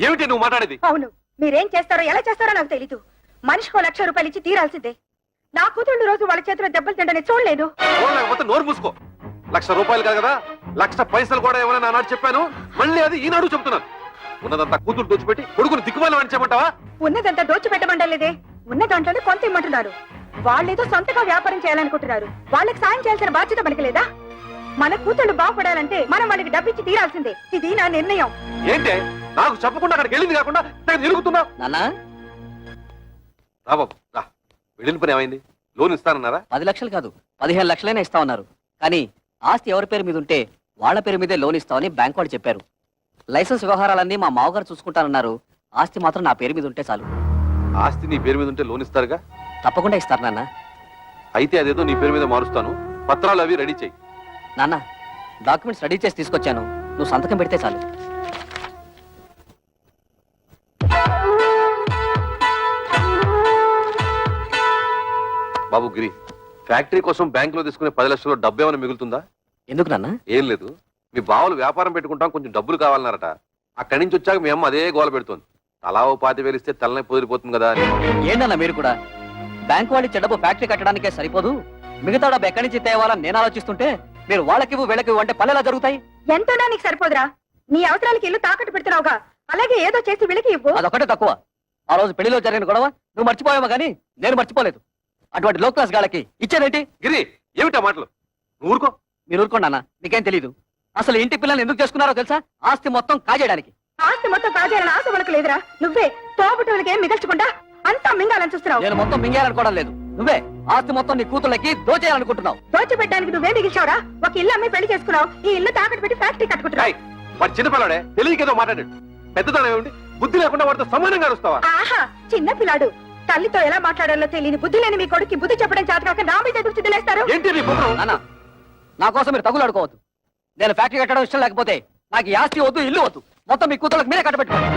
ఏమిటి నువ్వు మాట్లాడేది? అవును, మీరేం చేస్తారో ఎలా చేస్తారో నాకు తెలీదు. మనిషికో 1,00,000 రూపాయలు ఇచ్చి తీరాల్సిందే. నా కూతుళ్ళు రోజు వాళ్ళ చేతిలో దెబ్బలు తింటని చూడలేదు. లేకపోతే నోరు మూసుకో. 1,00,000 రూపాయలు కాదు కదా, 1,00,000 పైసలు కూడా ఏమైనా నానాడు చెప్పాను. మళ్ళీ అది ఈనాడు చెప్తున్నాను. ఉన్నదంతా కూతురు దోచిపెట్టి కొడుకుని దిక్కుమాలి అని చెప్పమంటావా? ఉన్నదంతా దోచిపెట్టమంటలేదే, ఉన్న దాంట్లోనే కొంత ఇమ్మంటున్నారు. వాళ్ళేదో సొంతగా వ్యాపారం చేయాలనుకుంటున్నారు. వాళ్ళకి సాయం చేయాల్సిన బాధ్యత మనకి లేదా? మన కూతుళ్ళు బాగుపడాలంటే మనం వాళ్ళకి డబ్బిచ్చి తీరాల్సిందే. ఇది నా నిర్ణయం. ఏంటే నాకు చెప్పకుండా అక్కడికి వెళ్ళింది కాకుండా తిరుగుతున్నా? రా బాబు రా. వెళ్ళిన పని ఏమైంది? లోన్ ఇస్తానన్నారా? 10 లక్షలు కాదు 15 లక్షలైనా ఇస్తామన్నారు. కానీ ఆస్తి ఎవరి పేరు మీద ఉంటే వాళ్ళ పేరు మీదే లోన్ ఇస్తామని బ్యాంక్ వాళ్ళు చెప్పారు. లైసెన్స్ వ్యవహారాలన్నీ మా మామగారు చూసుకుంటానన్నారు. ఆస్తి మాత్రం నా పేరు మీద ఉంటే చాలు. ఆస్తి నీ పేరు మీద ఉంటే లోన్ ఇస్తారుగా? తప్పకుండా ఇస్తారు నాన్న. అయితే అదేదో నీ పేరు మీద మారుస్తాను. పత్రాలు అవి రెడీ చెయ్యి. నాన్న, డాక్యుమెంట్స్ రెడీ చేసి తీసుకొచ్చాను. నువ్వు సంతకం పెడితే చాలు. బాబు గిరి, ఫ్యాక్టరీ కోసం బ్యాంకులో తీసుకునే 10 లక్షల్లో డబ్బు ఏమైనా మిగులుతుందా? ఎందుకు నాన్న? ఏం లేదు, మీ బావలు వ్యాపారం పెట్టుకుంటాం, కొంచెం డబ్బులు కావాలన్నారట. అక్కడి నుంచి వచ్చాక మీ అమ్మ అదే గోల పెడుతోంది. తలా ఓ 25,000 ఇస్తే తలనే పొదిరిపోతుంది కదా అని. ఏంటన్నా మీరు కూడా? బ్యాంకు వాళ్ళు ఇచ్చే డబ్బు ఫ్యాక్టరీ కట్టడానికే సరిపోదు, మిగతా డబ్బు ఎక్కడి నుంచి తేవాలని నేను ఆలోచిస్తుంటే మీరు వాళ్ళకివ్వు వీళ్ళకివ్వు అంటే పల్లెలా జరుగుతాయి? ఎంతోనా నీకు సరిపోదురా? నీ అవసరాలకి ఇల్లు తాకట్టు పెడుతున్నావుగా, అలాగే ఏదో చేసి వీళ్ళకి ఇవ్వు. అదొకటే తక్కువ. ఆ రోజు పెళ్లిలో జరిగిన గొడవ నువ్వు మర్చిపోయావా కానీ నేను మర్చిపోలేదు. అటువంటి లో క్లాస్ గాళ్ళకి ఇచ్చేదేంటి? గిరి, ఏమిటా మాటలు? నువ్వు ఊరుకో. మీరు ఊరుకోండి అన్న, మీకేం తెలీదు. అసలు ఇంటి పిల్లల్ని ఎందుకు చేసుకున్నారో తెలుసా? ఆస్తి మొత్తం కాజేయడానికి. ఆస్తి మొత్తం కాజేయాలని ఆశ వాళ్ళకి లేదురా. నువ్వే తోబుట్టులకి ఏం మిగల్చకుండా అంతా మింగాలని చూస్తున్నావు. నేను మొత్తం మింగేయాలనుకోవడం లేదు. నువ్వే ఆస్తి మొత్తం నీ కూతుళ్ళకి దోచేయాలనుకుంటున్నావు. దోచిపెట్టడానికి నువ్వే మిగిల్చావురా. ఒక ఇల్లు అమ్మి పెళ్లి చేసుకున్నావు, ఈ ఇల్లు తాకట్టు పెట్టి ఫ్యాక్టరీ కట్టుకుంటున్నావు. వాడు చిన్నపిల్లాడే, తెలియకేదో మాట్లాడాడు. పెద్దదానం ఏమిటి? బుద్ధి లేకుండా వాడితో సమానంగా అరుస్తావా? ఆహా, చిన్న పిల్లాడు. తల్లితో ఎలా మాట్లాడాలో తెలియని బుద్ధి లేని మీ కొడుకు బుద్ధి చెప్పడం చేతకాక నా మీద ఎదురు చిద్దలేస్తారు. ఏంటి నీ పుత్రం? నాన్న, నా కోసం మీరు తగులు ఆడుకోవద్దు. నేను ఫ్యాక్టరీ కట్టడం ఇష్టం లేకపోతే నాకు ఈ ఆస్తి వద్దు, ఇల్లు వద్దు. మొత్తం మీ కూతుళ్ళకి మీరే కట్టబెట్టుకోండి.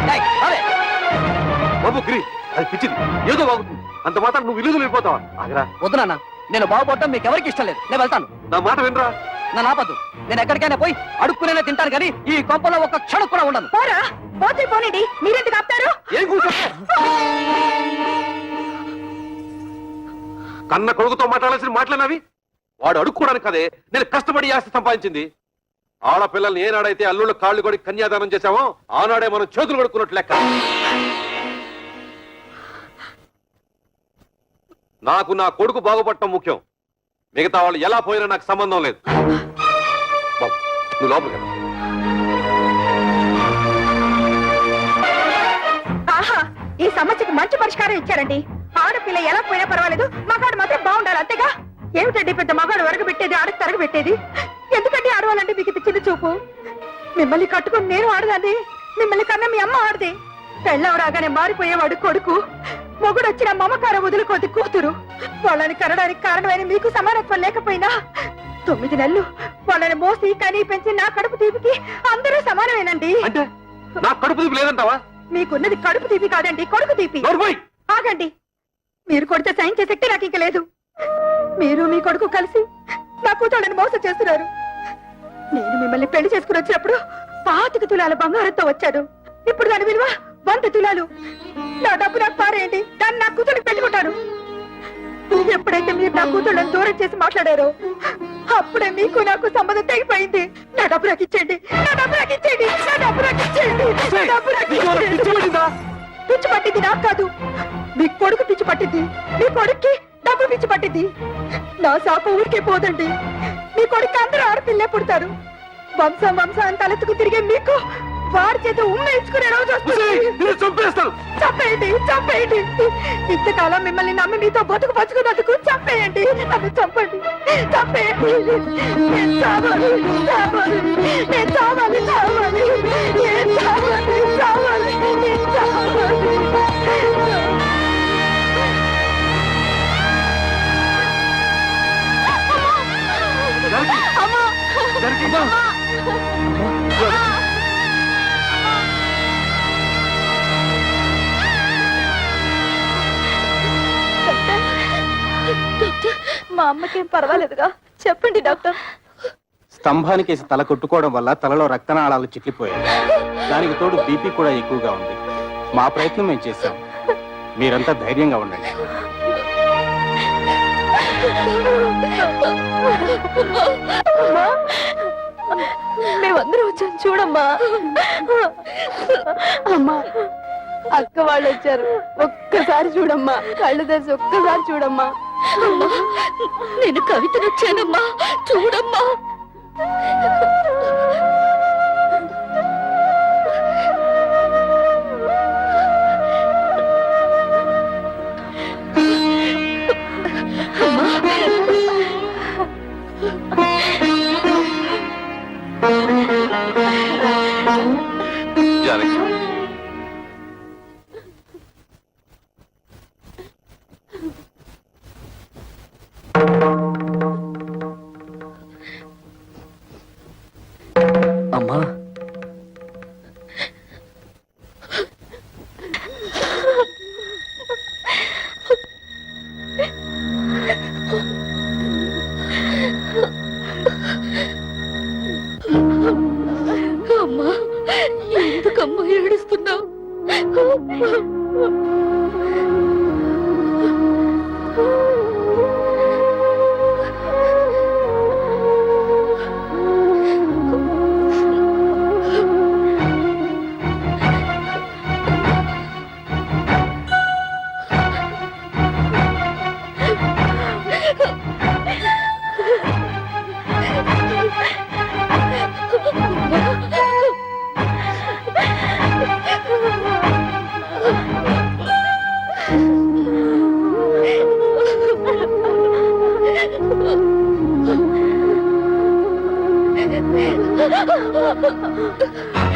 బాబు గిరి, అది పిచ్చిది, ఏదో బాగుంటుంది. అంత మాత్రం నువ్వు ఇల్లు వెళ్ళిపోతావా? ఆగరా. వద్దు నాన్న, నేను బాగుపడటం మీకు ఎవరికి ఇష్టం లేదు. నేను వెళ్తాను. నా మాట వినరా? నన్ను ఆపద్దు. నేను ఎక్కడికైనా పోయి అడుక్కునే తింటాను కానీ ఈ కొంపలో ఒక క్షణం కూడా ఉండను. పోరా, పోతే పోనండి. మీరెందుకు ఆపుతారు? ఏం కూర్చో? కన్న కొడుకుతో మాట్లాడాల్సిన మాటలనవి. వాడు అడుక్కోవడానికి కదే నేను కష్టపడి ఆస్తి సంపాదించింది. ఆడపిల్లల్ని ఏనాడైతే అల్లుళ్ళు కాళ్ళు కొడి కన్యాదానం చేశామో ఆనాడే మనం చేతులు కొడుకున్నట్టు లెక్క. నాకు నా కొడుకు బాగుపడటం ముఖ్యం. మిగతా వాళ్ళు ఎలా పోయినా నాకు సంబంధం లేదు. బాబు, నువ్వు లోపలికి వెళ్ళు. ఆహా, ఈ సమస్యకు మంచి పరిష్కారం ఇచ్చారండి. ఆడపిల్ల ఎలా పోయినా పర్వాలేదు, మగాడు మాత్రం బాగుండాలి, అంతేగా? ఏమిటండి పెద్ద మగాడు వరకు పెట్టేది, ఆడకు తరగ పెట్టేది? ఎందుకంటే ఆడవాలంటే మీకు చిన్న చూపు? మిమ్మల్ని కట్టుకుని నేను ఆడదాన్ని, మిమ్మల్ని కన్నా మీ అమ్మ ఆడది. పెళ్ళం రాగానే మారిపోయేవాడు కొడుకు, మొగుడు వచ్చిన మమకారం వదులుకోది కూతురు. వాళ్ళని కనడానికి కారణమైన మీకు సమానత్వం లేకపోయినా 9 నెలలు వాళ్ళని మోసి కనీ పెంచి నా కడుపు తీపికి అందరూ సమానమేనండి. అంటే నా కడుపు తీపి లేదంటావా? మీకున్నది కడుపు తీపి కాదండి, కొడుకు తీపి. ఆగండి, మీరు కొడితే సహించే శక్తి నాకు ఇంక లేదు. మీరు మీ కొడుకు కలిసి నా కూతుళ్ళని మోసం చేస్తున్నారు. నేను మిమ్మల్ని పెళ్లి చేసుకుని వచ్చినప్పుడు 25 తులాల బంగారంతో వచ్చాను. ఇప్పుడు దాని విలువ 100 తులాలు. నా డబ్బు నాకు పారేయండి, దాన్ని నా కూతురికి పెట్టుకుంటాను. ఎప్పుడైతే మీరు నా కూతుళ్ళని దూరం చేసి మాట్లాడారో అప్పుడే మీకు నాకు సంబంధం తెగిపోయింది. నా డబ్బు నాకు ఇచ్చేయండి, నా డబ్బు నాకు ఇచ్చేయండి, నా డబ్బు నాకు ఇచ్చేయండి, నా డబ్బు నాకు ఇచ్చేయండి. పిచ్చి పట్టింది నాకు కాదు, మీ కొడుకు పిచ్చి పట్టింది. మీ కొడుక్కి డబ్బు పిచ్చి పట్టింది. నా శాప ఊరికే పోదండి. మీ కొడుకు అందరూ ఆడపిల్లే పుడతారు. వంశం వంశం తలెత్తుకు తిరిగే మీకు వారి చేత ఉమ్మేయించుకునే రోజు వస్తుంది. చంపేయండి, చంపేయండి. ఇంతకాలం మిమ్మల్ని నమ్మి మీతో బతుకు పంచుకున్నందుకు చంపేయండి, నన్ను చంపండి, చంపేయండి. నేను చావాలి, చావాలి, నేను చావాలి, చావాలి, నేను చావాలి, చావాలి, నేను చావాలి. మా అమ్మకేం పర్వాలేదుగా? చెప్పండి డాక్టర్. స్తంభానికేసి తల కొట్టుకోవడం వల్ల తలలో రక్తనాళాలు చిట్లిపోయాయి. దానికి తోడు బీపీ కూడా ఎక్కువగా ఉంది. మా ప్రయత్నం మేము చేశాం. మీరంతా ధైర్యంగా ఉండండి. మేమందరం వచ్చాం చూడమ్మా. అమ్మా, అక్క వాళ్ళు వచ్చారు. ఒక్కసారి చూడమ్మా, కళ్ళు తెరిచి ఒక్కసారి చూడమ్మా. నేను కవితను వచ్చానమ్మా, చూడమ్మా. జానకి, అమ్మా, అమ్మా, ఎందుకమ్మా ఏడుస్తున్నావు?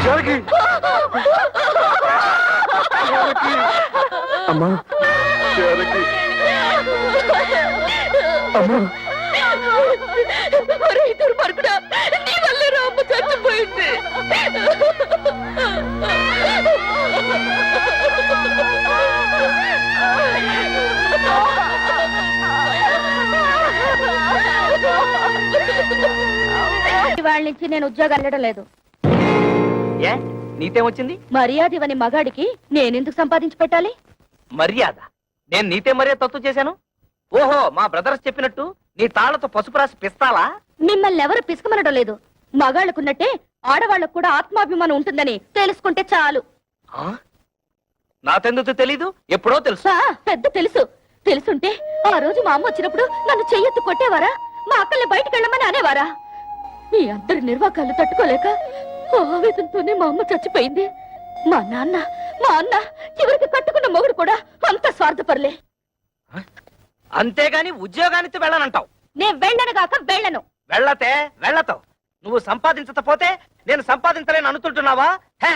జానకి! అమ్మా, జానకి! అమ్మా, దుర్మార్గుడా, నీ వల్లే రామ్మ చచ్చిపోయింది. వాళ్ళ నుంచి నేను ఉద్యోగం వెళ్ళడం లేదు. ఏ నీతేమొచ్చింది? మర్యాద ఇవని మగాడికి నేనెందుకు సంపాదించి పెట్టాలి? మర్యాద? నేను నీతే మర్యాద తప్పు చేశాను? ఓహో, మా బ్రదర్స్ చెప్పినట్టు నీ తాళ్లతో పసుపు రాసి పిస్తాలా? మిమ్మల్ని ఎవరు పిసుకమనడం లేదు. మగాళ్ళకున్నట్టే ఆడవాళ్ళకు కూడా ఆత్మాభిమానం ఉంటుందని తెలుసుకుంటే చాలు. ఆ? నాకెందుకు తెలీదు? ఎప్పుడో తెలుసు. పెద్ద తెలుసు. తెలుసుంటే ఆ రోజు మా అమ్మ వచ్చినప్పుడు నన్ను చెయ్యెత్తు కొట్టేవారా? మా అక్కల్ని బయటకు వెళ్ళమని అనేవారా? మీ అందరి నిర్వాకాలు తట్టుకోలేక ఆవేదంతోనే మా అమ్మ చచ్చిపోయింది. మా అన్న చివరికి కట్టుకున్న మొగుడు కూడా అంత స్వార్థపరలే. అంతేగాని ఉద్యోగానికి వెళ్ళనంటావు? నేను వెళ్ళను కాక వెళ్ళను. వెళ్ళతే వెళ్ళతావు. నువ్వు సంపాదించకపోతే నేను సంపాదించలేను అనుకుంటున్నావా? హే?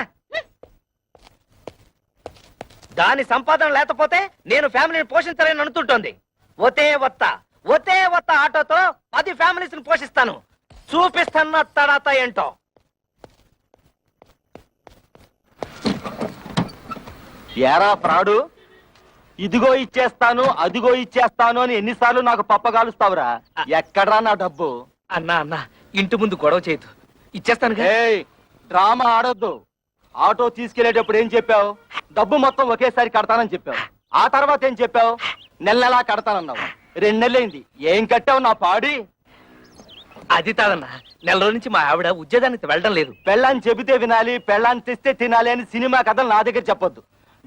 దాని సంపాదన లేకపోతే నేను ఫ్యామిలీని పోషించలేను అనుకుంటోంది. ఒతే వత్త ఆటోతో 10 ఫ్యామిలీస్ ని పోషిస్తాను. చూపిస్తున్న తడాత ఏంటో. ఏరా ప్రాడు, ఇదిగో ఇచ్చేస్తాను అదిగో ఇచ్చేస్తాను అని ఎన్నిసార్లు నాకు పప్పగాలుస్తావురా? ఎక్కడ్రా నా డబ్బు? అన్నా ఇంటి ముందు గొడవ చేయదు, ఇచ్చేస్తాను. ఏయ్, డ్రామా ఆడొద్దు. ఆటో తీసుకెళ్లేటప్పుడు ఏం చెప్పావు? డబ్బు మొత్తం ఒకేసారి కడతానని చెప్పావు. ఆ తర్వాత ఏం చెప్పావు? నెలలా కడతానన్నావు. 2 నెలలైంది, ఏం కట్టావు నా పాడి? అది కాదన్నా, నెల రోజుల నుంచి మా ఆవిడ ఉద్యోగానికి వెళ్ళడం లేదు. పెళ్ళాన్ని చెబితే వినాలి, పెళ్ళాన్ని తెస్తే తినాలి అని సినిమా కథలు నా దగ్గర చెప్పొద్దు.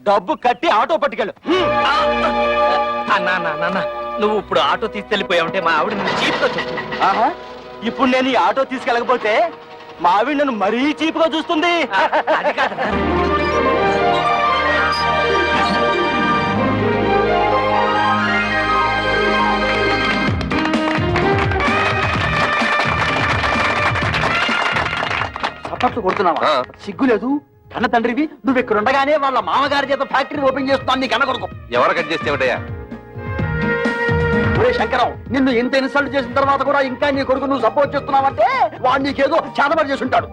డబ్బు కట్టి ఆటో పట్టుకెళ్ళు. అన్నా నువ్వు ఇప్పుడు ఆటో తీసుకెళ్లిపోయావంటే మా ఆవిడ నువ్వు చీప్గా చెప్పు. ఆహా, ఇప్పుడు నేను ఈ ఆటో తీసుకెళ్ళకపోతే మా ఆవిడ నన్ను మరీ చీప్గా చూస్తుంది. అది కాదన్నా. చప్పట్లు కొడుతున్నావా? సిగ్గు లేదు? కన్న తండ్రివి నువ్వు ఇక్కడ ఉండగానే వాళ్ళ మామగారి చేత ఫ్యాక్టరీ ఓపెన్ చేస్తున్నాను. నీ కన్న కొడుకు ఎవరు కట్ చేస్తే ఏమిటయ్యా? శంకరం, నిన్ను ఇంత ఇన్సల్ట్ చేసిన తర్వాత కూడా ఇంకా నీ కొడుకు నువ్వు సపోర్ట్ చేస్తున్నావంటే వాడు నీకేదో చేతబడి చేసి ఉంటాడు.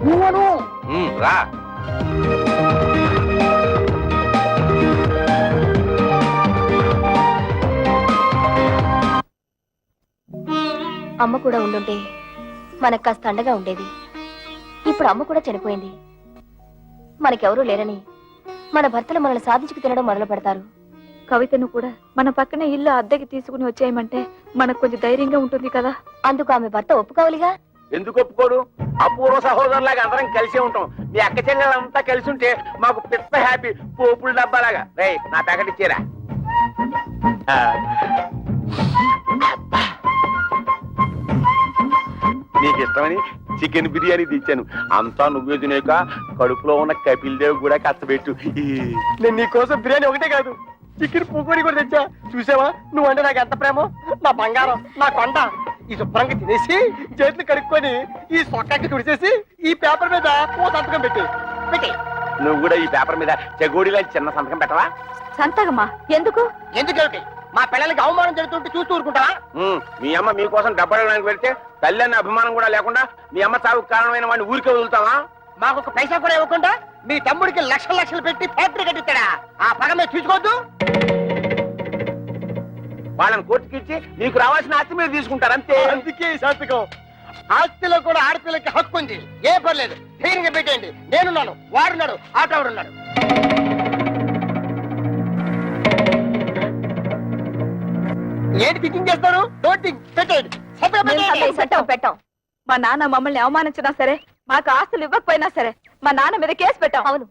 నువ్వను రా. అమ్మ కూడా ఉండుంటే మనకు కాస్త అండగా ఉండేది. ఇప్పుడు అమ్మ కూడా చనిపోయింది. మనకెవరూ లేరని మన భర్తలు మనల్ని సాధించుకు తినడం మొదలు పెడతారు. కవితను కూడా మన పక్కనే ఇల్లు అద్దెకి తీసుకుని వచ్చేయమంటే మనకు కొంచెం ధైర్యంగా ఉంటుంది కదా. అందుకు ఆమె భర్త ఒప్పుకోవాలిగా. ఎందుకు ఒప్పుకోడు? అపూర్వ సహోదరులాగా అందరం కలిసే ఉంటాం. మీ అక్క చెల్లెలంతా కలిసి ఉంటే మాకు పెద్ద హ్యాపీ. పోపుల డబ్బాలాగా. రేయ్, నా ప్యాకెట్ ఇచ్చేరా. నీకు ఇష్టమని చికెన్ బిర్యానీ తెచ్చాను. అంతా నువ్వే తినేక కడుపులో ఉన్న కపిల్ దేవ్ కూడా కష్టపెట్టు. నేను నీకోసం బిర్యానీ ఒకటే కాదు, చికెన్ పకోడీ కూడా తెచ్చా. చూసావా నువ్వంటే నాకు ఎంత ప్రేమో. నా బంగారం, నా కొండ. ఈ శుభ్రంగా తినేసి చేతులు కడుక్కొని ఈ సొక్కకి తుడిచేసి ఈ పేపర్ మీద ఓ సంతకం పెట్టి. నువ్వు కూడా ఈ పేపర్ మీద చెగోడి లాంటి చిన్న సంతకం పెట్టవా? సంతకమా? ఎందుకు? ఎందుకేమిటి? మా పిల్లలకి అవమానం జరుగుతుంటే చూస్తూ ఊరుకుంటావా? మీ అమ్మ మీకోసం డబ్బడానికి వెళ్తే తల్లి అనే అభిమానం కూడా లేకుండా మీ అమ్మ చావుకు కారణమైన వాడిని ఊరికే వదులుతావా? మాకు ఒక పైసా కూడా ఇవ్వకుండా మీ తమ్ముడికి లక్షలు లక్షలు పెట్టి ఫ్యాక్టరీ కట్టిస్తాడా? ఆ పగ మీద చూసుకోవద్దు. వాళ్ళని కోర్టుకి ఇచ్చి మీకు రావాల్సిన ఆస్తి మీరు తీసుకుంటారు అంతే. అందుకే ఈ సంతకం. ఆస్తిలో కూడా ఆడపిల్లకి హక్కు ఉంది. ఏ పర్లేదు, ధైర్యంగా పెట్టేయండి. నేనున్నాను, వాడున్నాడు, ఆటవాడున్నాడు. ఏంటి థింకింగ్ చేస్తారు? డోంట్ థింక్, పెట్టేయండి. సంతకం పెట్టేయండి. పెట్టాం పెట్టాం. మా నాన్న మమ్మల్ని అవమానించినా సరే, మాకు ఆస్తులు ఇవ్వకపోయినా సరే, మా నాన్న మీద కేసు పెట్టాం. అవును,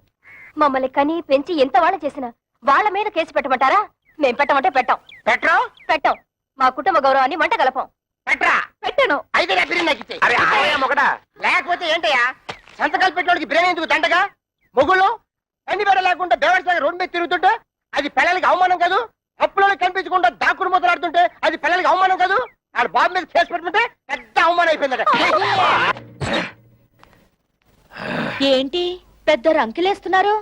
మమ్మల్ని కని పెంచి ఎంత వాళ్ళ చేసినా వాళ్ళ మీద కేసు పెట్టమంటారా? మేం పెట్టమంటే పెట్టాం. పెట్టరా? పెట్టాం. మా కుటుంబ గౌరవాన్ని మంట కలపం. పెట్టరా? పెట్టాను. అయితే నా బిర్యానీ నాకు ఇచ్చేయ్. అరే ఆవయ్యా మొగడా. లేకపోతే ఏంటయ్యా, సంతకాలు పెట్టడానికి బిర్యానీ ఎందుకు దండగా? మొగుళ్ళు అన్ని బెడ లేకుండా బేవర్స్లాగా రోడ్డు మీద తిరుగుతుంటే అది పిల్లలకి అవమానం కాదు? అప్పులో కనిపించకుండా దాక్కుడు మొదలాడుతుంటే అది పిల్లలకి అవమానం కాదు? ఆడ బాబు మీద కేసు పెట్టుకుంటే పెద్ద అవమానం అయిపోయిందట. ఏంటి పెద్ద రంకెలేస్తున్నారు?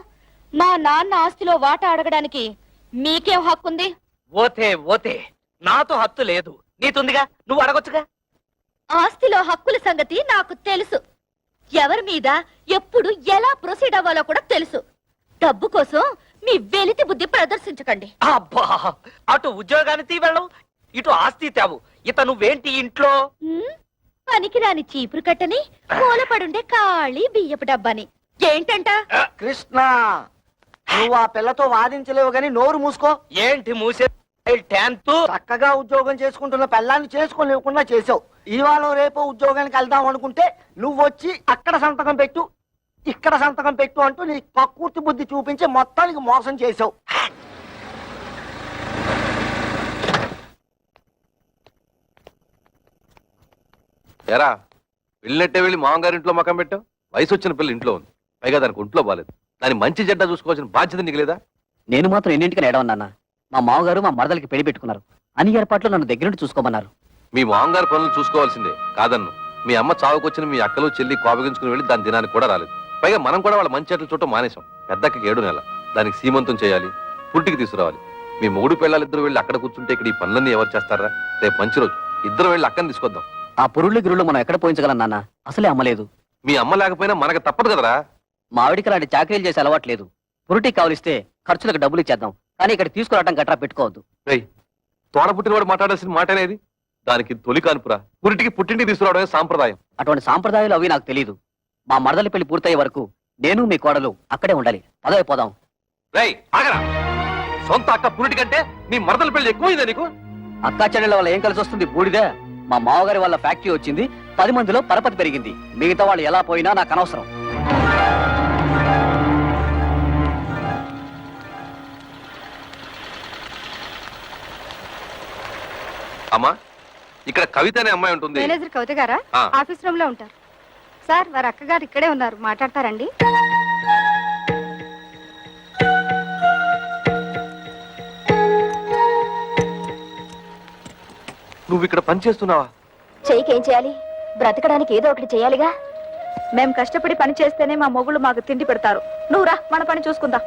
మా నాన్న ఆస్తిలో వాటా అడగడానికి మీకేం హక్కుంది? ఓతే ఓతే, నాతో హత్తు లేదు, నీతుందిగా, నువ్వు అడగొచ్చుగా. ఆస్తిలో హక్కుల సంగతి నాకు తెలుసు. ఎవరి మీద ఎప్పుడు ఎలా ప్రొసీడ్ అవ్వాలో కూడా తెలుసు. డబ్బు కోసం మీ వెలితి బుద్ధి ప్రదర్శించకండి. అబ్బా, అటు ఉద్యోగాన్ని తీవెళ్ళం, ఇటు ఆస్తి తేవు. ఇత నువ్వేంటి ఇంట్లో? పనికిరాని చీపురు కట్టని, మూలపడుండే ఖాళీ బియ్యపు డబ్బాని. ఏంటంట? కృష్ణ, నువ్వు ఆ పిల్లతో వాదించలేవు గాని నోరు మూసుకో. ఏంటి మూసే? చక్కగా ఉద్యోగం చేసుకుంటున్న పిల్లాన్ని చేసుకోలేకుండా చేసావు. ఇవాళ రేపు ఉద్యోగానికి వెళ్దాం అనుకుంటే నువ్వు వచ్చి అక్కడ సంతకం పెట్టు, ఇక్కడ సంతకం పెట్టు అంటూ నీ కక్కుర్తి బుద్ధి చూపించి మొత్తానికి మోసం చేసావు. ఎరా, వెళ్ళినట్టే వెళ్ళి మామగారింట్లో మకం పెట్టావు. వయసు వచ్చిన పిల్ల ఇంట్లో ఉంది, పైగా దానికి ఒంట్లో బాలేదు. దాని మంచి చెడ్డ చూసుకోవాల్సిన బాధ్యత నీకు లేదా? నేను మాత్రం ఎన్నింటికని ఏడవన్నాన్న. మా మామగారు మా మరదలకి పెళ్లి పెట్టుకున్నారు. అన్ని ఏర్పాట్లు నన్ను దగ్గర నుండి చూసుకోమన్నారు. మీ మామగారు పనులు చూసుకోవాల్సిందే కాదన్ను. మీ అమ్మ చావుకొచ్చిన మీ అక్కలు చెల్లి కోపగించుకుని వెళ్ళి దాని దినానికి కూడా రాలేదు. పైగా మనం కూడా వాళ్ళ మంచి చెట్లు చూడటం మానేశాం. పెద్దకి 7 నెలల, దానికి సీమంతం చేయాలి, పుట్టికి తీసుకురావాలి. మీ మూడు పిల్లలిద్దరు వెళ్ళి అక్కడ కూర్చుంటే ఇక్కడ ఈ పనులన్నీ ఎవరు చేస్తారా? రేపు మంచి రోజు, ఇద్దరు వెళ్ళి అక్కని తీసుకొద్దాం. ఆ పురుళ్ళు గిరుళ్ళు మనం ఎక్కడ పోయించగలం నాన్న? అసలే అమ్మలేదు. మీ అమ్మ లేకపోయినా మనకు తప్పదు కదరా. మా ఆవిడికి అలాంటి చాకరీలు చేసే అలవాట్లేదు. పురుటికి కావలిస్తే ఖర్చులకు డబ్బులు ఇచ్చేద్దాం, కానీ ఇక్కడ తీసుకురావడం గట్రా పెట్టుకోవద్దు. రేయ్, తోడ పుట్టినవాడు మాట్లాడాల్సిన మాట అనేది. దానికి తొలి కానుపురా, పురిటికి పుట్టింటికి తీసుకురావడమే సాంప్రదాయం. అటువంటి సాంప్రదాయాలు అవి నాకు తెలియదు. మా మరదలి పెళ్లి పూర్తయ్యే వరకు నేను మీ కోడలు అక్కడే ఉండాలి. పదవి పోదాం. రేయ్ ఆగరా, సొంత అక్క పురిటి కంటే మీ మరదల పెళ్లి ఎక్కువైందా నీకు? అక్కా చెల్లెల వల్ల ఏం కలిసి వస్తుంది? బూడిదే. మా మావగారి వల్ల ఫ్యాక్టరీ వచ్చింది, 10 మందిలో పరపతి పెరిగింది. మిగతా వాళ్ళు ఎలా పోయినా నాకు అనవసరం. అమ్మా, ఇక్కడ కవిత అనే అమ్మాయి ఉంటుంది. మేనేజర్ కవిత గారా? ఆ. ఆఫీస్ రూమ్ లో ఉంటారు సార్. వారి అక్కగారు ఇక్కడే ఉన్నారు, మాట్లాడతారండి. నువ్వు ఇక్కడ పని చేస్తున్నావా? చెయ్యికేం చేయాలి? బ్రతకడానికి ఏదో ఒకటి చేయాలిగా. మేం కష్టపడి పని చేస్తేనే మా మొగుళ్ళు మాకు తిండి పెడతారు. నువ్వు రా, మన పని చూసుకుందాం.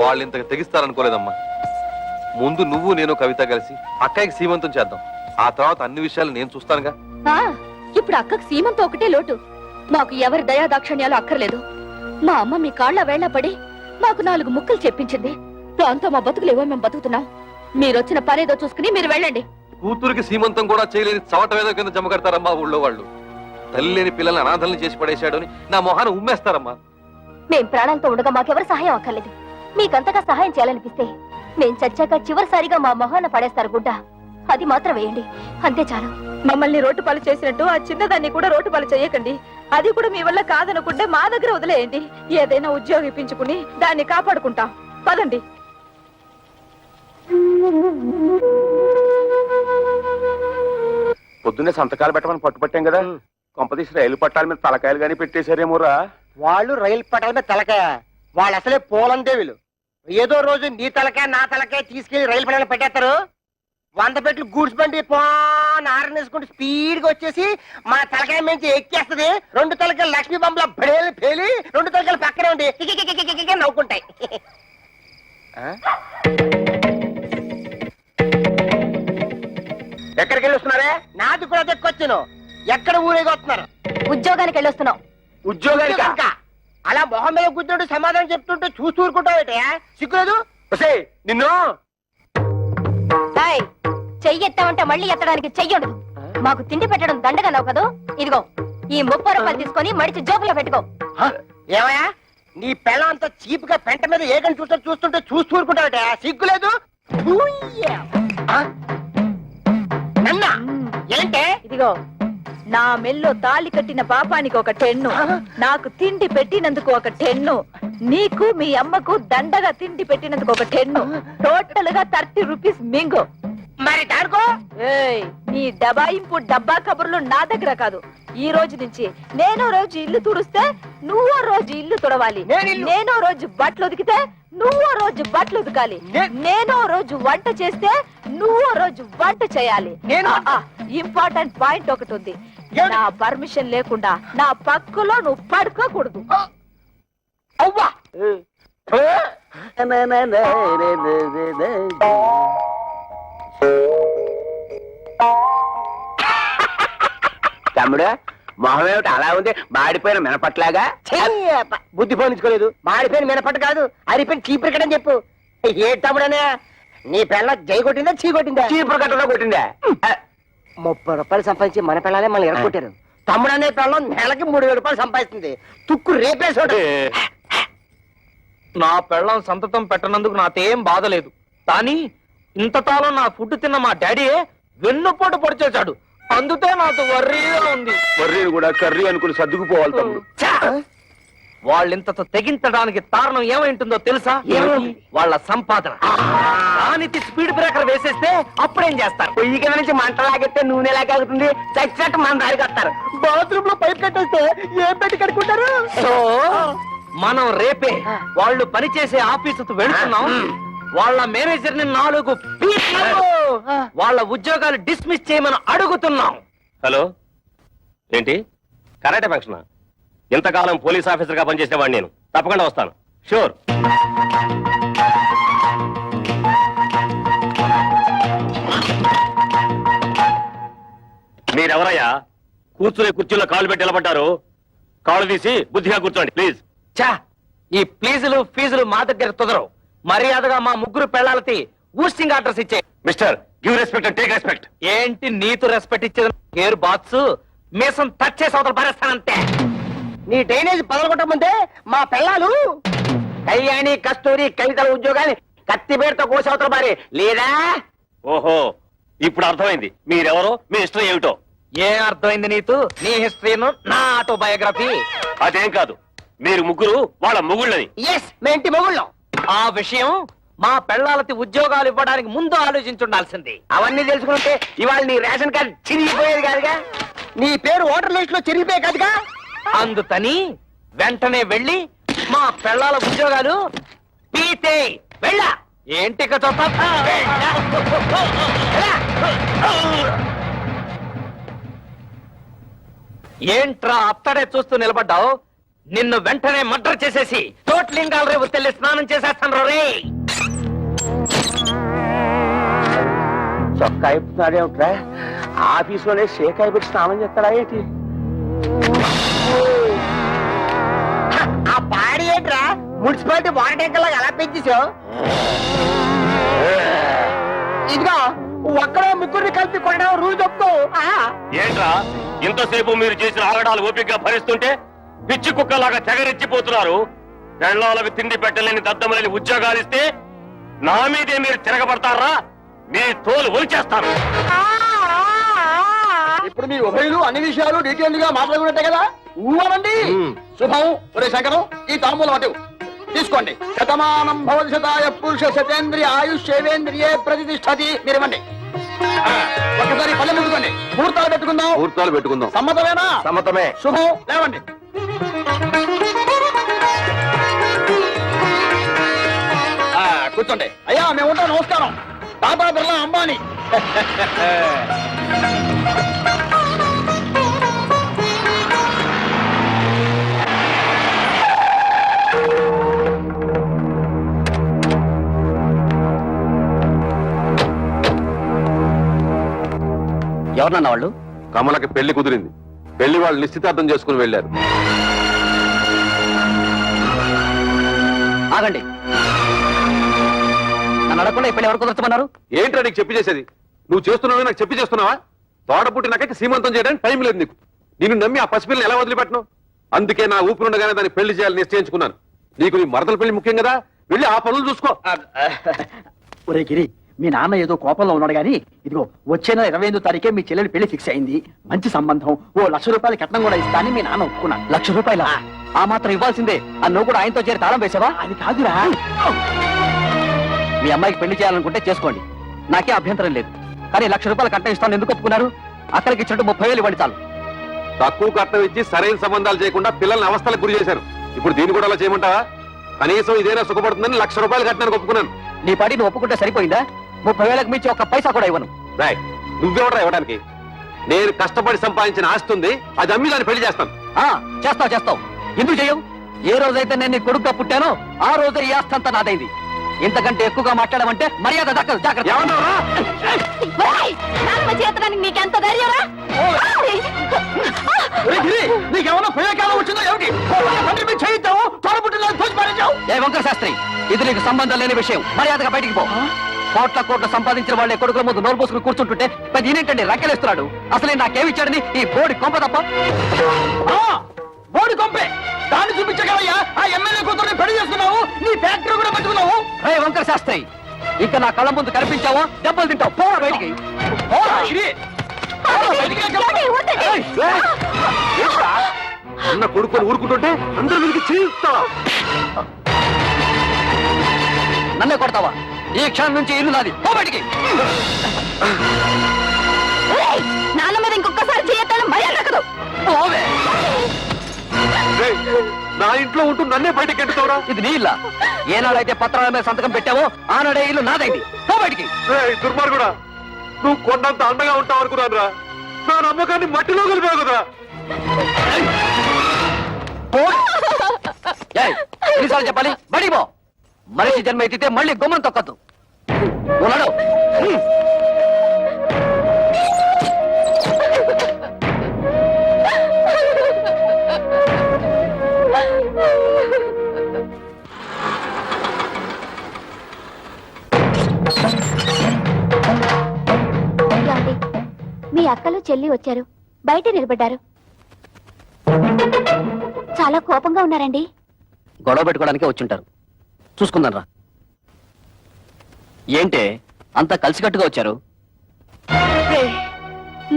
వాళ్ళు ఇంతకు తెగిస్తారనుకోలేదమ్మా. ముందు నువ్వు నేను కవిత కలిసి అక్కయ్యకి సీమంతం చేద్దాం. ఆ తర్వాత అన్ని విషయాలు నేను చూస్తానుగా. ఇప్పుడు అక్కకు సీమంతో ఒకటే లోటు. మాకు ఎవరి దయాదాక్షణ్యాలు అక్కర్లేదు. మా అమ్మ మీ కాళ్ళ వేళ్ల పడి మాకు 4 ముక్కలు చెప్పించింది. దాంతో మా బతుకులేవో మేము బతుకుతున్నాం. మీరొచ్చిన పనేదో చూసుకుని మీరు వెళ్ళండి. కూతురికి సీమంతం కూడా చేయలేని చవట వేద కింద జమ కడతారమ్మా ఊళ్ళో వాళ్ళు. తల్లి లేని పిల్లల్ని అనాథల్ని చేసి పడేశాడు అని నా మొహాన ఉమ్మేస్తారమ్మా. మేం ప్రాణాలతో ఉండగా మాకెవరు సహాయం అక్కర్లేదు. మీకంతగా సహాయం చేయాలనిపిస్తే మేం చచ్చాక చివరిసారిగా మా మొహాన పడేస్తారు గుడ్డ, అది మాత్రం వేయండి, అంతే చాలు. మమ్మల్ని రోడ్డు పాలు చేసినట్టు ఆ చిన్నదాన్ని కూడా రోడ్డు పాలు చేయకండి. అది కూడా మీ వల్ల కాదనుకుంటే మా దగ్గర వదిలేయండి. ఏదైనా ఉద్యోగం ఇప్పించుకుని దాన్ని కాపాడుకుంటాం. పదండి. పొద్దున్నే సంతకాలు పెట్టమని పట్టుపట్టాం కదా, కొంపదీసి రైలు పట్టాల మీద తలకాయలు గానీ పెట్టేశారేమోరా. వాళ్ళు రైలు పట్టాల మీద తలకాయ, వాళ్ళు అసలే పోలందేవులు. ఏదో రోజు నీ తలకాయ నా తలకాయ తీసుకెళ్లి రైలు పట్టాల పెట్టేస్తారు. 100 పెట్లు గూడ్స్ బండి ఆరనేసుకుంటూ స్పీడ్ గా వచ్చేసి మన తలకాయ మించి ఎక్కేస్తది. 2 తలకాయలు లక్ష్మీ బొమ్మల బడేలు పేలి 2 తలకాయలు పక్కనే ఉండి కికికికికికి నవ్వుకుంటాయి. ఎక్కడికి వెళ్ళి వస్తున్నారే? నాది కూడా దక్కొచ్చాను. ఎక్కడ ఊరేగి వస్తున్నారు? ఉద్యోగానికి వెళ్ళొస్తున్నాం. ఉద్యోగానికి అలా మొహం మీద కూర్చుంటూ సమాధానం చెప్తుంటే చూస్తూ ఊరుకుంటావు. సిగ్గులేదు? నిన్ను చెయ్యెత్తామంటే మళ్ళీ ఎత్తడానికి చెయ్యడు. మాకు తిండి పెట్టడం దండగన్నావు కదూ, ఇదిగో ఈ 30 రూపాయలు తీసుకొని మడిచి జోబులో పెట్టుకో. ఏమయ్యా, నీ పిల్ల అంత చీప్ గా పెంట మీద ఏకని చూస్తుంటే చూస్తూ ఊరుకుంటావట? సిగ్గులేదు? నన్నా ఏంటే? ఇదిగో నా మెల్లో తాళి కట్టిన పాపానికి ఒక 10, నాకు తిండి పెట్టినందుకు ఒక 10, నీకు మీ అమ్మకు దండగా తిండి పెట్టినందుకు ఒక 10, టోటల్ గా 30 రూపీస్ మింగు. మరి దాడుకో. ఏయ్, నీ డబాయింపు డబ్బా కబుర్లు నా దగ్గర కాదు. ఈ రోజు నుంచి నేనో రోజు ఇల్లు తుడిస్తే నువ్వో రోజు ఇల్లు తుడవాలి. నేనో రోజు బట్టలు ఉతికితే నువ్వో రోజు బట్టలు ఉతకాలి. నేనో రోజు వంట చేస్తే నువ్వో రోజు వంట చేయాలి. ఇంపార్టెంట్ పాయింట్ ఒకటి ఉంది. నా పర్మిషన్ లేకుండా నా పక్కలో నువ్వు పడుకోకూడదు. అవ్వా తమ్ముడు, మొహం ఏమిటి అలా ఉంది? మాడిపోయిన మినపట్లాగా. బుద్ధి పోనించుకోలేదు. మాడిపోయిన మినపట్టు కాదు, అరిపోయిన చీపురు కట్టని చెప్పు. ఏ తమ్ముడనే, నీ పిల్ల జై కొట్టిందా చీ కొట్టిందా? చీపురు కట్టలో కొట్టిందా? 30 రూపాయలు సంపాదించి మన పిల్లలే మళ్ళీ ఎరగొట్టారు. తమ్ముడు అనే పిల్లం నెలకి 3000 రూపాయలు సంపాదిస్తుంది. తుక్కు రేపేసాడు. నా పెళ్ళం సంతతం పెట్టనందుకు నాకేం బాధలేదు, కానీ ఇంతకాలం నా ఫుడ్ తిన్న మా డాడీయే వెన్నుపోటు పొడిచేశాడు. అందుకే నాకు వర్రీగా ఉంది. వర్రీని కూడా కర్రీ అనుకుని సర్దుకుపోవాలి తమ్ముడు. వాళ్ళింతతో తెగించడానికి కారణం ఏమైంటుందో తెలుసా? వాళ్ళ సంపాదన. దానికి స్పీడ్ బ్రేకర్ వేసేస్తే అప్పుడేం చేస్తారు? పొయ్యి కింద నుంచి మంట లాగెత్తే నూనె లాగేస్తుంది. చచ్చినట్టు మన దారికి వస్తారు. బాత్రూమ్ లో పైప్ కట్టేస్తే ఏం పెట్టి కడుక్కుంటారు? సో మనం రేపే వాళ్ళు పనిచేసే ఆఫీసుకు వెళ్తున్నాం. వాళ్ళ మేనేజర్ ని 4 పీసులు వాళ్ళ ఉద్యోగాలు డిస్మిస్ చేయమని అడుగుతున్నాం. హలో, ఏంటి కరాటే ఫంక్షన్? ఇంతకాలం పోలీస్ ఆఫీసర్ గా పనిచేసేవాడిని నేను. తప్పకుండా వస్తాను, షూర్. మీరెవరయ్యా కూర్చునే కుర్చీలో కాళ్ళు పెట్టి నిలబడ్డారు? కాళ్ళు తీసి బుద్ధిగా కూర్చోండి ప్లీజ్. చా, ఈ ప్లీజులు ఫీజులు మా దగ్గర కుదరవు. మర్యాదగా మా 3 పెళ్ళాలకి ఊస్టింగ్ ఆర్డర్స్ ఇచ్చే. Mister, give respect and take respect. ఏంటి నీతు రెస్పెక్ట్ ఇచ్చేది? హెయిర్ బాక్స్ మీసం టచ్ చేసి అవతల పరేస్తానంతే. నీ డ్రైనేజ్ పదలగొట్టమంటే మా పిల్లలు కళ్యాణి కస్తూరి కవితల ఉద్యోగాన్ని కత్తిపేటతో కోసవతల బారి లేదా? ఓహో, ఇప్పుడు అర్థమైంది మీరెవరో, మీ హిస్టరీ ఏమిటో. ఏం అర్థమైంది నీతు? నీ హిస్టరీను నా ఆటోబయోగ్రఫీ. అదేం కాదు, మీరు ముగ్గురు వాళ్ళ మొగుళ్ళని. ఎస్, మీ ఇంటి మొగుళ్ళం. ఆ విషయం మా పెళ్ళాలకి ఉద్యోగాలు ఇవ్వడానికి ముందు ఆలోచించుండాల్సింది. అవన్నీ తెలుసుకుంటే ఇవాళ నీ రేషన్ కార్డు చిరిగిపోయేది కాదుగా, నీ పేరు ఓటర్ లిస్ట్ లో చిరిగిపోయే కాదుగా. అందుకని వెంటనే వెళ్ళి మా పెళ్ళాల ఉద్యోగాలు పీతే వెళ్ళా. ఏంటి ఏంట్రా అత్తడే చూస్తూ నిలబడ్డావు? నిన్ను వెంటనే మర్డర్ చేసేసి తోట్లింగాల రేపు తెల్లి స్నానం చేసేస్తాను రే. చొక్కా అయిపోతున్నాడేమిట్రా? ఆఫీసులోనే షేక్ అయిపోయి స్నానం చేస్తాడా ఏంటి? పాడి ఏంట్రా మున్సిపాలిటీ వాటర్ ట్యాంకర్ లాగా ఎలా పెంచేసావు? ఇదిగో ఒక్కడో ముగ్గురిని కలిపి కొనడం రూల్ చెప్తూ ఏంట్రా ఇంతసేపు మీరు చేసిన ఆగడాలు ఓపికగా భరిస్తుంటే పిచ్చి కుక్కలాగా తెగరెచ్చిపోతున్నారు. పెళ్ళాలకు తిండి పెట్టలేని దద్దమలేని ఉద్యోగాలు ఇస్తే నా మీదే మీరు తిరగబడతారా? మీ తోలు ఒలిచేస్తాను. ఇప్పుడు మీ ఉభయులు అన్ని విషయాలు డీటెయిల్ గా మాట్లాడుకున్నట్టే కదా? ఊవనండి. శుభం. ఒరే శంకరం, ఈ తాంబూలం అటు తీసుకోండి. శతమానం భవతి శతాయ పురుష శతేంద్రియ ఆయుష్యేంద్రియే ప్రతిష్టతి. మీరు ఇవ్వండి. ఒకసారి పల్లె పెట్టుకోండి. ముహూర్తాలు పెట్టుకుందాం. ముహూర్తాలు పెట్టుకుందాం. సమ్మతమేనా? సమ్మతమే. శుభం. లేవండి. కూర్చోండి. అయ్యా మేము ఉంటాం. నమస్కారం. టాటా బిర్లా అంబానీ. ఎవరన్నా వాళ్ళు? కమలకి పెళ్లి కుదిరింది. పెళ్లి వాళ్ళు నిశ్చితార్థం చేసుకుని వెళ్ళారు. ఆగండి. నన్ను అడగకుండా ఈ పెళ్లి ఎవరు కుదర్చమన్నారు? ఏంట్రా నీకు చెప్పి చేసేది? నువ్వు చేస్తున్నావు నాకు చెప్పి చేస్తున్నావా? తోడ పుట్టినాక సీమంతం చేయడానికి టైం లేదు నీకు. నిన్ను నమ్మి ఆ పసిపిల్లని ఎలా వదిలిపెట్టను? అందుకే నా ఊపిరుండగానే దాన్ని పెళ్లి చేయాలని నిశ్చయించుకున్నాను. నీకు నీ మరదల పెళ్లి ముఖ్యం కదా, వెళ్ళి ఆ పనులు చూసుకో. ఒరే గిరి, మీ నాన్న ఏదో కోపంలో ఉన్నాడు గాని ఇదిగో వచ్చే నెల 28వ తారీఖే మీ చెల్లెలి పెళ్లి ఫిక్స్ అయింది. మంచి సంబంధం. ఓ ₹1,00,000 కట్నం కూడా ఇస్తా అని మీ నాన్న ఒప్పుకున్నాడు. ₹1,00,000? ఆ మాత్రం ఇవ్వాల్సిందే. నువ్వు కూడా ఆయనతో చేరి తాళం వేసావా? అది కాదురా. మీ అమ్మాయికి పెళ్లి చేయాలనుకుంటే చేసుకోండి, నాకే అభ్యంతరం లేదు. కానీ ₹1,00,000 కట్నం ఇస్తాను ఎందుకు ఒప్పుకున్నారు? అక్కడికి ఇచ్చినట్టు 30,000 ఇవ్వండి చాలు. తక్కువ కట్నం ఇచ్చి సరైన సంబంధాలు చేయకుండా పిల్లల్ని అవస్థలకు గురి చేశారు. ఇప్పుడు దీన్ని కూడా అలా చేయమంటావా? కనీసం ఇదేనా సుఖపడుతుందని ₹1,00,000 కట్టానికి ఒప్పుకున్నాను. నీ పాటి నువ్వు ఒప్పుకుంటే సరిపోయిందా? 30,000కి మించి ఒక్క పైసా కూడా ఇవ్వను. రాయ్, నువ్వెవడరా ఇవ్వడానికి? నేను కష్టపడి సంపాదించిన ఆస్తి ఉంది, అది అమ్మి దాన్ని పెళ్లి చేస్తాను. చేస్తావు. ఎందుకు చేయవు? ఏ రోజైతే నేను నీ కొడుకుగా పుట్టానో ఆ రోజే ఈ ఆస్తి అంతా నాదైంది. ఇంతకంటే ఎక్కువగా మాట్లాడమంటే మర్యాద దక్కదు. జాగ్రత్త. నీకెంత ధైర్యరా? నీకేమన్నా ప్రయోగాలు వచ్చిందో ఏమిటి? చేయిద్దాము తోడబుట్టిన ఏ వంకర శాస్త్రి, ఇది నీకు సంబంధం లేని విషయం. మర్యాదగా బయటికి పో. కోట్ల సంపాదించిన వాళ్ళే కొడుకుల ముందు నోరు పోసుకుని కూర్చుంటుంటే పెద్ద ఈయనేంటండి రక్కెలేస్తున్నాడు? అసలే నాకేమిచ్చాడని ఈ బోడి కొంప తప్ప. బోడి కొంపే దాన్ని చూపించగలయ్యా. ఆ ఎమ్మెల్యే కూతురుని పెళ్లి చేసుకున్నావు, నీ ఫ్యాక్టరీ కూడా పెట్టుకున్నావు. రే వంకర శాస్త్రి, ఇంకా నా కళ్ళ ముందు కనిపించావో దెబ్బలు తింటావు. పోరా బయటికి. అన్న కొడుకుని ఊరుకుంటుంటే అందరూ వీరికి చేయిస్తావా? నన్నే కొడతావా? ఈ క్షణం నుంచి ఇల్లు నాది. పో బయటికి. నాన్న మీద ఇంకొకసారి చేయొద్దని మర్యాద దక్కదు. పోవే. రేయ్, నా ఇంట్లో ఉంటూ నన్నే బయటకి ఎట్టుతావురా? ఇది నీ ఇల్లా? ఏనాడైతే పత్రాల మీద సంతకం పెట్టావో ఆనాడే ఇల్లు నాదైంది. పో బయటికి. దుర్మార్గుడా, నువ్వు కొండంత అండగా ఉంటావు అనుకున్నాను రా. నా నమ్మకాన్ని మట్టిలో కలిపావు కదా. ఎన్నిసార్లు చెప్పాలి? బయటికి పో. మనిషి జన్మ ఎత్తితే మళ్ళీ గుమ్మం తొక్కద్దు. ఉన్నాడు. మీ అక్కలు చెల్లి వచ్చారు, బయట నిలబడ్డారు. చాలా కోపంగా ఉన్నారండి. గొడవ పెట్టుకోవడానికే వచ్చుంటారు. చూసుకుందాం రా. ఏంటే అంతా కలిసికట్టుగా వచ్చారు?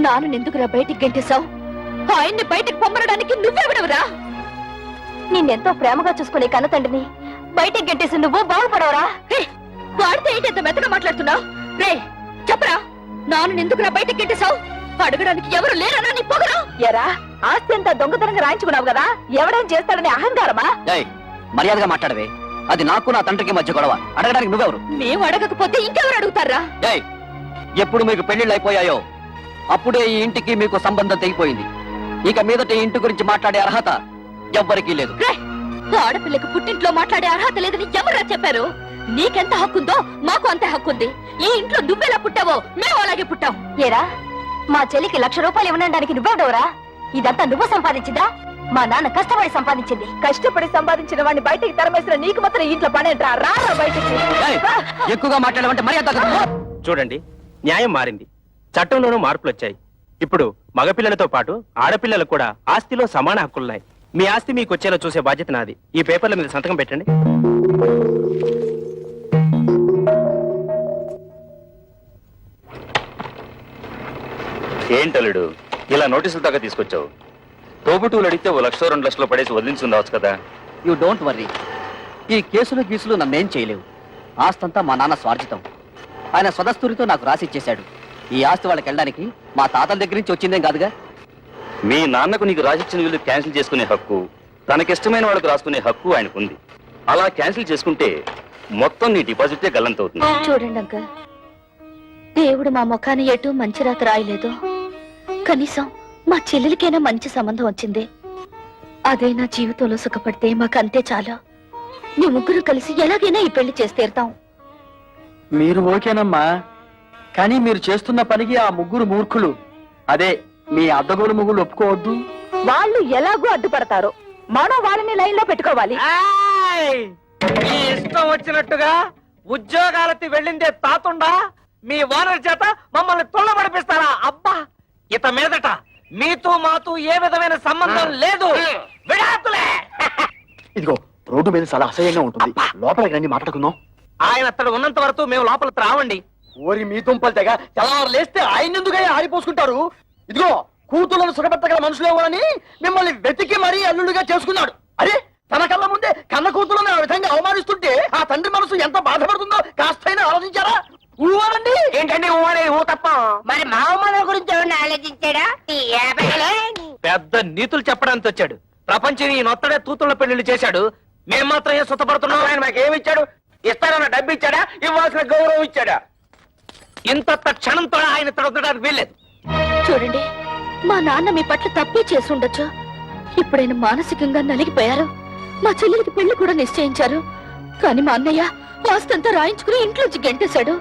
నాను ఎందుకురా బయటికి గెంటేశావు? ఆయన్ని బయటికి పొమ్మనడానికి నువ్వెవడవురా? నిన్నెంతో ప్రేమగా చూసుకునే కన్న తండ్రిని బయటికి గెంటేసి నువ్వు బాగుపడవరా? వాడితే ఏంటి ఎంత మెత్తగా మాట్లాడుతున్నావు? రే చెప్పరా, నాను ఎందుకురా బయటికి గెంటేశావు? అడగడానికి ఎవరు లేరనా నీ పొగరు? ఎరా, ఆస్తి అంతా దొంగతనంగా రాయించుకున్నావు కదా, ఎవడేం చేస్తాడని అహంకారమా? మర్యాదగా మాట్లాడవే. అది నాకు నా తండ్రికి మధ్య గొడవ. అడగడానికి నువ్వెవరు? మేము అడగకపోతే ఇంకెవరు అడుగుతారా? ఎప్పుడు మీకు పెళ్లిళ్ళు అయిపోయాయో అప్పుడే ఈ ఇంటికి మీకు సంబంధం తెగిపోయింది. ఇక మీదట ఈ ఇంటి గురించి మాట్లాడే అర్హత ఎవ్వరికీ లేదు. ఆడపిల్లకి పుట్టింట్లో మాట్లాడే అర్హత లేదని ఎవరా చెప్పారు? నీకెంత హక్కుందో మాకు అంతే హక్కుంది. ఈ ఇంట్లో నువ్వెలా పుట్టావో మేము అలాగే పుట్టాం. ఏరా, మా చెల్లికి ₹1,00,000 ఇవ్వడానికి నువ్వెవడవరా? ఇదంతా నువ్వు సంపాదించిందా? మా నాన్న కష్టపడి సంపాదించింది. కష్టపడి సంపాదించిన వాడిని బయటికి తరమేసిన నీకు మాత్రం ఇంట్లో పనేంట్రా? రారా బయటికి. ఏయ్, ఎక్కువగా మాట్లాడమంటే మర్యాద తగ్గదు. చూడండి, న్యాయం మారింది, చట్టంలోనూ మార్పులు వచ్చాయి. ఇప్పుడు మగపిల్లలతో పాటు ఆడపిల్లలకు కూడా ఆస్తిలో సమాన హక్కులున్నాయి. మీ ఆస్తి మీకు వచ్చేలా చూసే బాధ్యత నాది. ఈ పేపర్ల మీద సంతకం పెట్టండి. ఏంటలుడు ఇలా నోటీసులు దాకా తీసుకొచ్చావు? తోబుటూలు అడిగితే 1 లక్ష 2 లక్షలు పడేసి వదిలించుండవచ్చు కదా. You don't worry. ఈ కేసులు గీసులు నన్నేం చేయలేవు. ఆస్తంతా మా నాన్న స్వార్జితం. ఆయన స్వదస్తూరితో నాకు రాసిచ్చేశాడు. ఈ ఆస్తి వాళ్ళకి వెళ్ళడానికి మా తాతల దగ్గర నుంచి వచ్చిందేం కాదుగా. మీ నాన్నకు నీకు రాసిచ్చిన వీళ్ళు క్యాన్సిల్ చేసుకునే హక్కు, తనకిష్టమైన వాళ్ళకు రాసుకునే హక్కు ఆయనకుంది. అలా క్యాన్సిల్ చేసుకుంటే మొత్తం నీ డిపాజిటే గల్లంతవుతుంది. చూడండి అంకల్, దేవుడు మా ముఖాన్ని ఎటు మంచి రాత రాయలేదు. కనీసం మా చెల్లెలికైనా మంచి సంబంధం వచ్చింది. అదే నా జీవితంలో సుఖపడితే మాకంతే చాలు. మీ ముగ్గురు కలిసి ఎలాగైనా ఈ పెళ్లి చేసి తీరుతాం. మీరు ఓకేనమ్మా, కానీ మీరు చేస్తున్న పనికి ఆ ముగ్గురు మూర్ఖులు, అదే మీ అద్దగోలు ముగ్గురు ఒప్పుకోవద్దు. వాళ్ళు ఎలాగో అడ్డుపడతారు, మనం వాళ్ళని లైన్ లో పెట్టుకోవాలి. మీ ఇష్టం వచ్చినట్టుగా ఉద్యోగాలకి వెళ్ళిందే తాతుండా మీ ఓనర్ చేత మమ్మల్ని తుళ్ళబడిపిస్తారా? అబ్బా, ఇత మీదట మీతో మాతో ఏ విధమైన సంబంధం లేదు. విడాకులే. ఇదిగో, రోడ్డు మీద చాలా అసహ్యంగా ఉంటుంది, లోపలికి రండి మాట్లాడుకుందాం. ఆయన అతడు ఉన్నంత వరకు మేము లోపలికి రావండి. ఓరి మీ దుంపలు తెగ తెల్లవారు లేస్తే ఆయన ఎందుకై ఆరిపోసుకుంటారు? ఇదిగో, కూతుళ్ళను సుఖపెట్టగల మనుషులేమో అని మిమ్మల్ని వెతికి మరీ అల్లుడిగా చేసుకున్నాడు. అరే, తన కళ్ళ ముందే కన్న కూతుళ్ళని ఆ విధంగా అవమానిస్తుంటే ఆ తండ్రి మనసు ఎంత బాధపడుతుందో కాస్తైనా ఆలోచించారా? ఊరండి. ఏంటండి ఊ తప్ప మరి మా అమ్మ గురించి ఎవరిని ఆలోచించాడా? పెద్ద నీతులు చెప్పడానికి వచ్చాడు. ప్రపంచం ఈ నొత్తడే తూతుల పెళ్లిళ్ళు చేశాడు. మేము మాత్రం ఏం సుతపడుతున్నాం? ఆయన మాకేమి ఇచ్చాడు? ఇస్తానన్న డబ్బు ఇచ్చాడా? ఇవ్వాల్సిన గౌరవం ఇచ్చాడా? ఇంత క్షణంతో ఆయన తొడగడానికి వీల్లేదు. చూడండి, మా నాన్న మీ పట్ల తప్పే చేసి ఉండొచ్చు. ఇప్పుడైనా మానసికంగా నలిగిపోయారు. మా చెల్లెలికి పెళ్లి కూడా నిశ్చయించారు. కానీ మా అన్నయ్య ఆస్తంతా రాయించుకుని ఇంట్లోంచి గెంటేశాడు.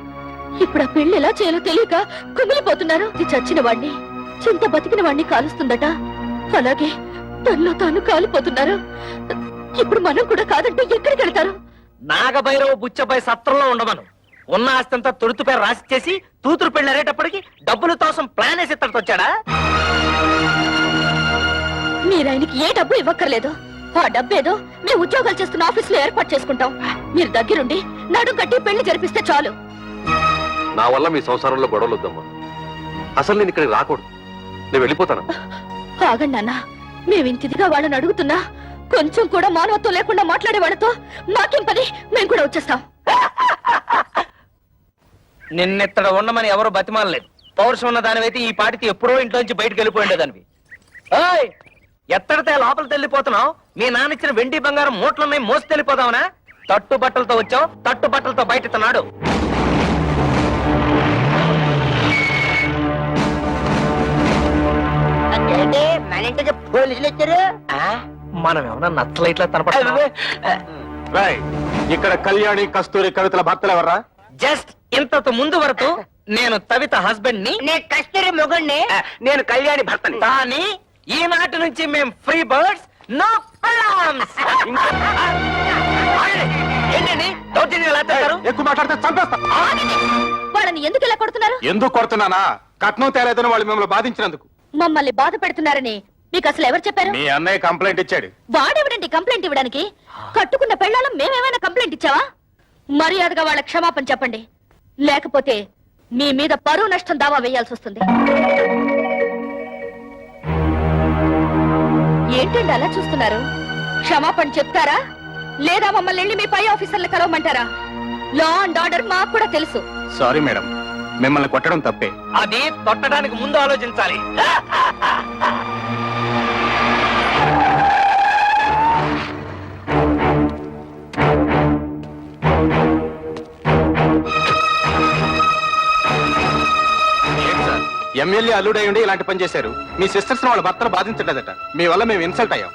ఇప్పుడు ఆ పెళ్లి ఎలా చేయాలో తెలియక కుమిలిపోతున్నారు. ఇది చచ్చిన వాణ్ణి, చింత బతికిన వాణ్ణి కాలుస్తుందట. అలాగే తనలో తాను కాలిపోతున్నారు. ఇప్పుడు మనం కూడా కాదంటే ఎక్కడికి వెళ్తారు? నాగభైరవ బుచ్చపై సత్రంలో ఉండమను. ఉన్న ఆస్తంతా తొడుతుపై రాసిచ్చేసి తూతురు పెళ్లి అరేటప్పటికి డబ్బుల కోసం ప్లాన్ వేసి ఇక్కడికి వచ్చాడా? మీరాయనకి ఏ డబ్బు ఇవ్వక్కర్లేదు. ఆ డబ్బేదో మేము ఉద్యోగాలు చేస్తున్న ఆఫీసులో ఏర్పాటు చేసుకుంటాం. మీరు దగ్గరుండి నడుం కట్టి పెళ్లి జరిపిస్తే చాలు. నా వల్ల మీ సంసారంలో గొడవలు వద్దమ్మా. అసలు నేను ఇక్కడికి రాకూడదు. నేను వెళ్ళిపోతాను. ఆగండి నాన్న, మేమింతిదిగా వాళ్ళని అడుగుతున్నా కొంచెం కూడా మానవత్వం లేకుండా మాట్లాడే వాళ్ళతో మాకేం పని? మేము కూడా వచ్చేస్తాం. నిన్నెత్తడ ఉండమని ఎవరు బతిమాలలేదు. పౌరుషం ఉన్న దానివైతే ఈ పాటికి ఎప్పుడో ఇంట్లోంచి బయటకు వెళ్ళిపోయిండేదానివి. ఓయ్, ఎత్తడితే లోపల వెళ్ళిపోతున్నావు? మీ నాన్న ఇచ్చిన వెండి బంగారం మూట్లున్నాయి, మోసి వెళ్ళిపోదావునా? తట్టు బట్టలతో వచ్చావు, తట్టు బట్టలతో బయట నాడు. మనం ఏమన్నా నచ్చలైట్లా తనపడ. ఇక్కడ కళ్యాణి కస్తూరి కవితల భర్తలు ఎవర్రా? జస్ట్ ఇంతకు ముందు వరకు నేను తవిత హస్బెండ్ ని, నేను కస్తూరి మొగుణ్ణి, నేను కళ్యాణి భర్తని. కానీ ఈనాటి నుంచి మేము ఫ్రీ బర్డ్స్, నో ప్రాబ్లమ్స్. ఏంటండి దౌర్జన్యం ఎలా చేస్తారు? ఎక్కువ మాట్లాడితే చంపేస్తా. వాళ్ళని ఎందుకు ఇలా కొడుతున్నారు? ఎందుకు కొడుతున్నానా? కట్నం తేలేదని వాళ్ళు మిమ్మల్ని బాధించినందుకు. మమ్మల్ని బాధ పెడుతున్నారని మీకు అసలు ఎవరు చెప్పారు? మీ అన్నయ్య కంప్లైంట్ ఇచ్చాడు. వాడెవడండి కంప్లైంట్ ఇవ్వడానికి? కట్టుకున్న పెళ్ళాలం మేమేమైనా కంప్లైంట్ ఇచ్చావా? మర్యాదగా వాళ్ళ క్షమాపణ చెప్పండి, లేకపోతే మీ మీద పరువు నష్టం దావా వేయాల్సి వస్తుంది. ఏంటండి అలా చూస్తున్నారు? క్షమాపణ చెప్తారా లేదా మమ్మల్ని వెళ్ళి మీ పై ఆఫీసర్లు కలవమంటారా? లా అండ్ ఆర్డర్ మాకు కూడా తెలుసు. సారీ మేడం, మిమ్మల్ని కొట్టడం తప్పే. అది తొట్టడానికి ముందు ఆలోచించాలి. ఎమ్మెల్యే అల్లుడై ఉండి ఇలాంటి పని చేశారు. మీ సిస్టర్స్ వాళ్ళ భర్తలు బాధించలేదట. మీ వల్ల మేము ఇన్సల్ట్ అయ్యాం.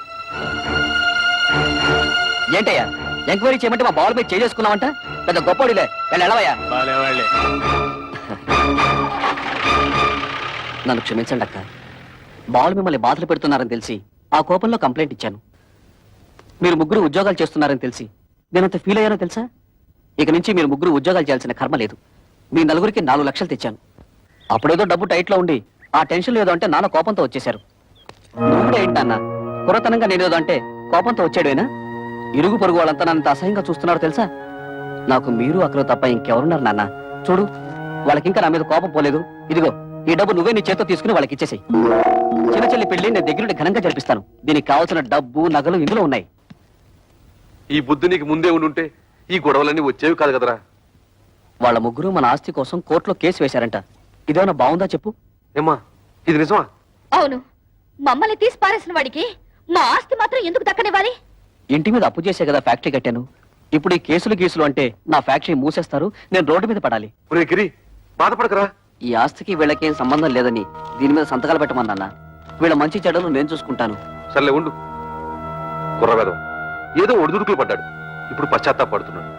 ఏంటయ్యా, ఎంక్వైరీ చేయమంటే మా బాల్ మీద చేసుకున్నావంట? పెద్ద గొప్పడిలే, వెళ్ళవయ్యా. నన్ను క్షమించండి అక్క. బాల్ మిమ్మల్ని బాధలు పెడుతున్నారని తెలిసి ఆ కోపంలో కంప్లైంట్ ఇచ్చాను. మీరు ముగ్గురు ఉద్యోగాలు చేస్తున్నారని తెలిసి నేనంత ఫీల్ అయ్యానో తెలుసా? ఇక నుంచి మీరు ముగ్గురు ఉద్యోగాలు చేయాల్సిన కర్మ లేదు. మీ నలుగురికి 4 లక్షలు తెచ్చాను. అప్పుడేదో డబ్బు టైట్లో ఉండి ఆ టెన్షన్ ఏదో అంటే నాన్న కోపంతో వచ్చేశారు. నువ్వు కూడా ఏంటి నాన్న కురతనంగా నేనేదో అంటే కోపంతో వచ్చాడేనా? ఇరుగు పొరుగు వాళ్ళంతా నన్ను అసహ్యంగా చూస్తున్నారో తెలుసా? నాకు మీరు అక్కడ తప్ప ఇంకెవరున్నారు నాన్న? చూడు, వాళ్ళకింకా నా మీద కోపం పోలేదు. ఇదిగో ఈ డబ్బు నువ్వే నీ చేత్తో తీసుకుని వాళ్ళకి ఇచ్చేసాయి. చిన్న చెల్లి పెళ్లి నేను దగ్గరుండి ఘనంగా జరిపిస్తాను. దీనికి కావాల్సిన డబ్బు నగలు ఇందులో ఉన్నాయి. ఈ బుద్ధి నీకు ముందే ఉండుంటే ఈ గొడవలన్నీ వచ్చేవి కాదు కదరా. వాళ్ళ ముగ్గురు మన ఆస్తి కోసం కోర్టులో కేసు వేశారంట. ఇదేమన్నా బాగుందా చెప్పు? ఏమ్మా, ఇది నిజమా? అవును, మమ్మల్ని తీసి పారేసిన వాడికి మా ఆస్తి మాత్రం ఎందుకు దక్కనివ్వాలి? ఇంటి మీద అప్పు చేసే కదా ఫ్యాక్టరీ కట్టాను. ఇప్పుడు ఈ కేసులు గీసులు అంటే నా ఫ్యాక్టరీ మూసేస్తారు, నేను రోడ్డు మీద పడాలి. ఒరే గిరి, బాధపడకరా. ఈ ఆస్తికి వీళ్ళకేం సంబంధం లేదని దీని మీద సంతకాలు పెట్టమన్నా. వీళ్ళ మంచి చెడ్డలు నేను చూసుకుంటాను. సర్లే ఉండు. కుర్రవేదం ఏదో ఒడిదుడుకులు పడ్డాడు, ఇప్పుడు పశ్చాత్తాపడుతున్నాడు.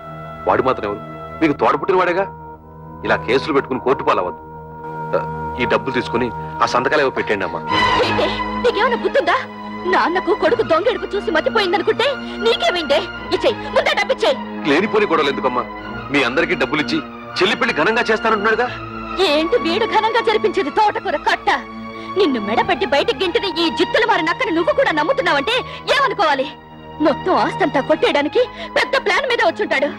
వాడు మాత్రం ఎవరు? మీకు తోడపుట్టిన వాడేగా. ఇలా కేసులు పెట్టుకుని కోర్టు పాలవద్దు. ఈ డబ్బులు తీసుకుని ఆ సంతకాలు ఏవో పెట్టండి అమ్మా. ఏంటే నీకేమైనా బుద్ధుందా? నాన్నకు కొడుకు దొంగెడుపు చూసి మతిపోయిందనుకుంటే నీకేమైందే? ఇచ్చేయి, ముందే డబ్బిచ్చేయి. లేనిపోని గొడవలు ఎందుకమ్మా? మీ అందరికీ డబ్బులు ఇచ్చి చెల్లి పెళ్లి ఘనంగా చేస్తానంటున్నాడుగా. ఏంటి వీడు ఘనంగా జరిపించేది తోటకూర కట్ట? నిన్ను మెడపెట్టి బయటికి గింటిన ఈ జిత్తులు మారి నక్కని నువ్వు కూడా నమ్ముతున్నావంటే ఏమనుకోవాలి? మొత్తం ఆస్తంతా కొట్టేయడానికి పెద్ద ప్లాన్ మీద వచ్చుంటాడు.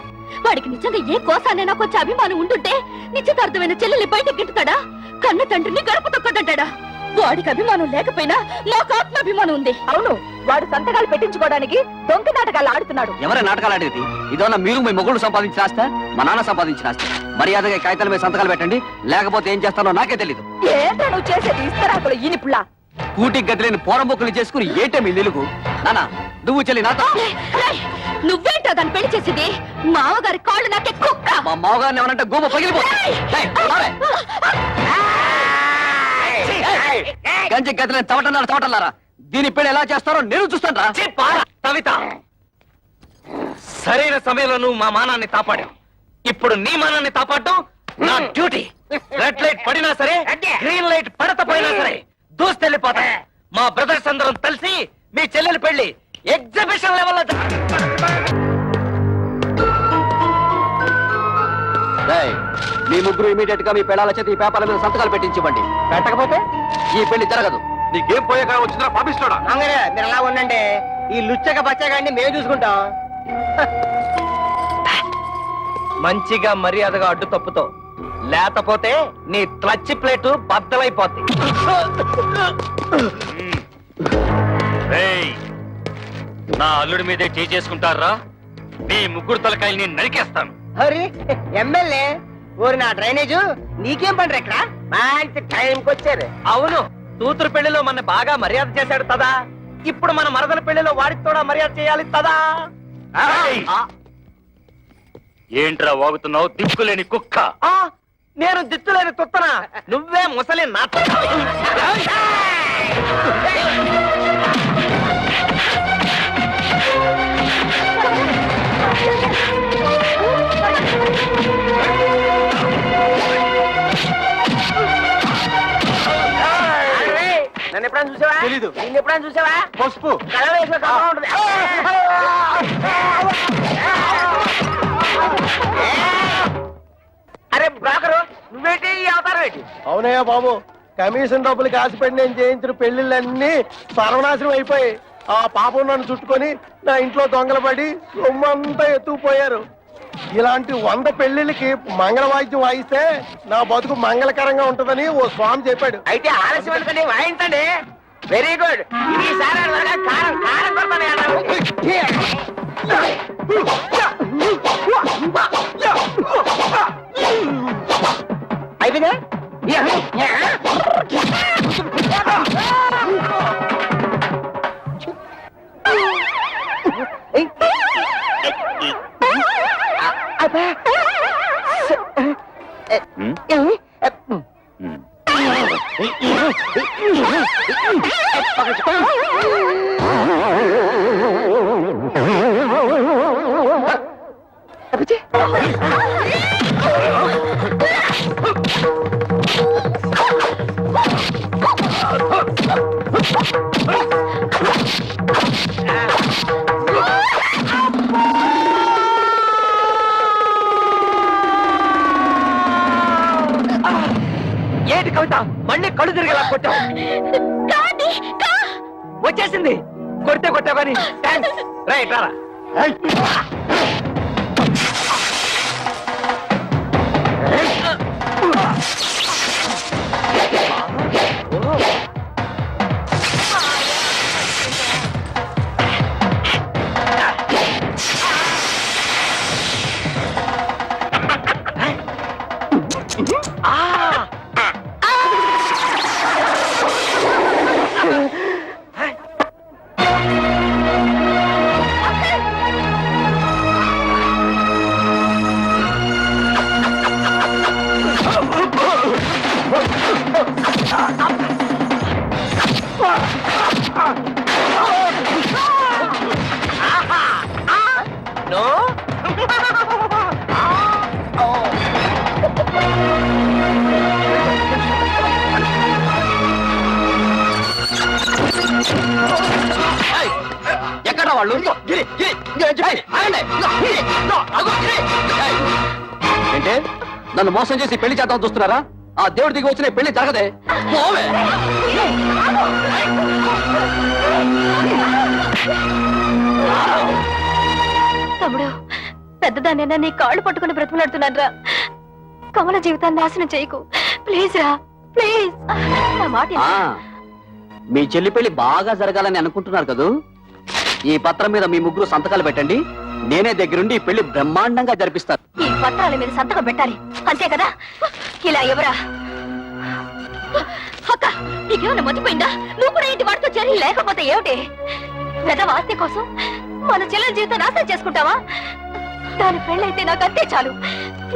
వాడికి నిజంగా ఏ కోసానైనా కొంచెం అభిమానం ఉంటుంటే నిశ్చితార్థమైన చెల్లెల్ని బయటకు గింటుతాడా? కన్న తండ్రిని గడప తొక్కదంటాడా? వాడికి అభిమానం లేకపోయినా నాకు ఆత్మాభిమానం ఉంది. అవును, వాడు సంతకాలు పెట్టించుకోవడానికి దొంగ నాటకాలు ఆడుతున్నాడు. ఎవరే నాటకాలు ఆడేది? ఇదన్నా మీరు మీ మొగుళ్ళు సంపాదించిన ఆస్తా, మా నాన్న సంపాదించిన ఆస్తి? మర్యాదగా ఈ కాగితాల మీద సంతకాలు పెట్టండి, లేకపోతే ఏం చేస్తానో నాకే తెలీదు. ఏంటో నువ్వు చేసేది? ఇస్తరాకులు ఈనిపుల్లా. కూటికి గదిలేని పోరంబొక్కులు చేసుకుని ఏటే మీ నిలుగు? నానా నువ్వు చెల్లి నాతో. రేయ్, నువ్వేంటో దాన్ని పెళ్లి చేసింది? మామగారి కాళ్ళు నాకే కుక్క. మా మామగారిని ఏమనంటే గోమ పగిలిపోతుంది. గంజి గదిలేని తవటన్నారా? దీని పెళ్లి ఎలా చేస్తారో నేను చూస్తాను. కవిత, సరైన సమయంలో నువ్వు మా మానాన్ని కాపాడావు. ఇప్పుడు నీ మానాన్ని కాపాడడం నా డ్యూటీ. రెడ్ లైట్ పడినా సరే, గ్రీన్ లైట్ పడకపోయినా సరే దూస్తెళ్ళిపోతా. మా బ్రదర్స్ అందరం కలిసి మీ చెల్లెలి పెళ్లి ఎగ్జిబిషన్ లెవెల్లో మీ ముగ్గురు ఇమీడియట్ గా మీ పెళ్ళాల చేత ఈ పేపర్ల మీద సంతకాలు పెట్టించివ్వండి. పెట్టకపోతే ఈ పెళ్లి జరగదు. నీకేం పోయాక వచ్చిందా పాపిస్తాడా? మీరు అలా ఉండండి. ఈ లుచ్చక బచ్చగాడిని మేము చూసుకుంటాం. మంచిగా మర్యాదగా అడ్డు తప్పుతో, లేకపోతే నీ క్లచ్ ప్లేటు బద్దలైపోద్ది. నా అల్లుడి మీదే చేసుకుంటారా? మీ ముగ్గురు తలకాయల్ని నరికేస్తాను. హరి ఎమ్మెల్యే ఊరి నా డ్రైనేజ్ నీకేం పండ్రు ఇక్కడ? మంచి టైంకి వచ్చారు. అవును, కూతురు పెళ్లిలో మన బాగా మర్యాద చేశాడు తదా. ఇప్పుడు మన మరదల పెళ్లిలో వాడికి కూడా మర్యాద చేయాలి తదా. ఏంట్రా వాగుతున్నావు దిక్కులేని కుక్క? నేను దిక్కులేని తుత్తనా? నువ్వే ముసలి నా నన్ను ఎప్పుడైనా చూసావా? తెలీదు. నిన్ను ఎప్పుడైనా చూసావా? పసుపు కళ వేసిన కళ ఉంటుంది. అరే బ్రోకరు, నువ్వేంటి ఈ అవతారం ఏంటి? అవునయ్యా బాబు, కమిషన్ డబ్బులకి ఆశపడి నేను చేయించిన పెళ్లిళ్ళన్నీ సర్వనాశనం అయిపోయి ఆ పాపం నన్ను చుట్టుకొని నా ఇంట్లో దొంగలు పడి సొమ్మంతా ఎత్తుకుపోయారు. ఇలాంటి 100 పెళ్లిళ్ళకి మంగళ వాయిద్యం వాయిస్తే నా బతుకు మంగళకరంగా ఉంటుందని ఓ స్వామి చెప్పాడు. అయితే ఆలస్యం ఎందుకండి, వాయించండి. Very good. ఈసారి కారం కారం అయిపోయిందా? ఇదేంటి కవిత మళ్ళీ కళ్ళు తిరిగేలా కొట్టావు వచ్చేసింది కొడితే కొట్టావు కానీ థ్యాంక్స్ రైట్ రారా ఎక్కడ వాళ్ళు ఏంటే నన్ను మోసం చేసి పెళ్లి చేద్దాం చూస్తున్నారా? ఆ దేవుడి దిగి వచ్చిన పెళ్లి జరగదే. పోవే. తమ్ముడు పెద్దదాన్నైనా నీ కాళ్ళు పట్టుకుని బ్రతిమలాడుతున్నాను రా. కమల జీవితాన్ని నాశనం చేయకు ప్లీజ్ రా ప్లీజ్. నా మాట విను. మీ చెల్లి పెళ్లి బాగా జరగాలని అనుకుంటున్నారు కదూ? ఈ పత్రం మీద మీ ముగ్గురు సంతకాలు పెట్టండి. నేనే దగ్గరుండి ఈ పెళ్లి బ్రహ్మాండంగా జరిపిస్తాను. ఈ పత్రాల మీద సంతకం పెట్టాలి అంతే కదా? ఇలా ఎవరా అక్క నీకేమైనా మర్చిపోయిందా? నువ్వు కూడా ఇంటి వాడితో చేరి లేకపోతే ఏమిటి? వెదవ ఆస్తి కోసం మన చెల్లెల జీవితం నాశనం చేసుకుంటావా? దాని పెళ్ళైతే నాకు అంతే చాలు.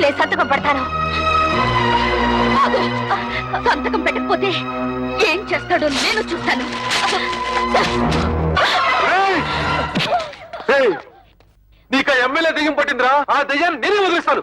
నేను సంతకం పెడతాను. ఆగు. సంతకం పెట్టకపోతే ఏం చేస్తాడో నేను చూస్తాను. నీకు ఎమ్మెల్యే దెయ్యం పట్టిందిరా. ఆ దెయ్యాన్ని నేనే వదిలేస్తాను.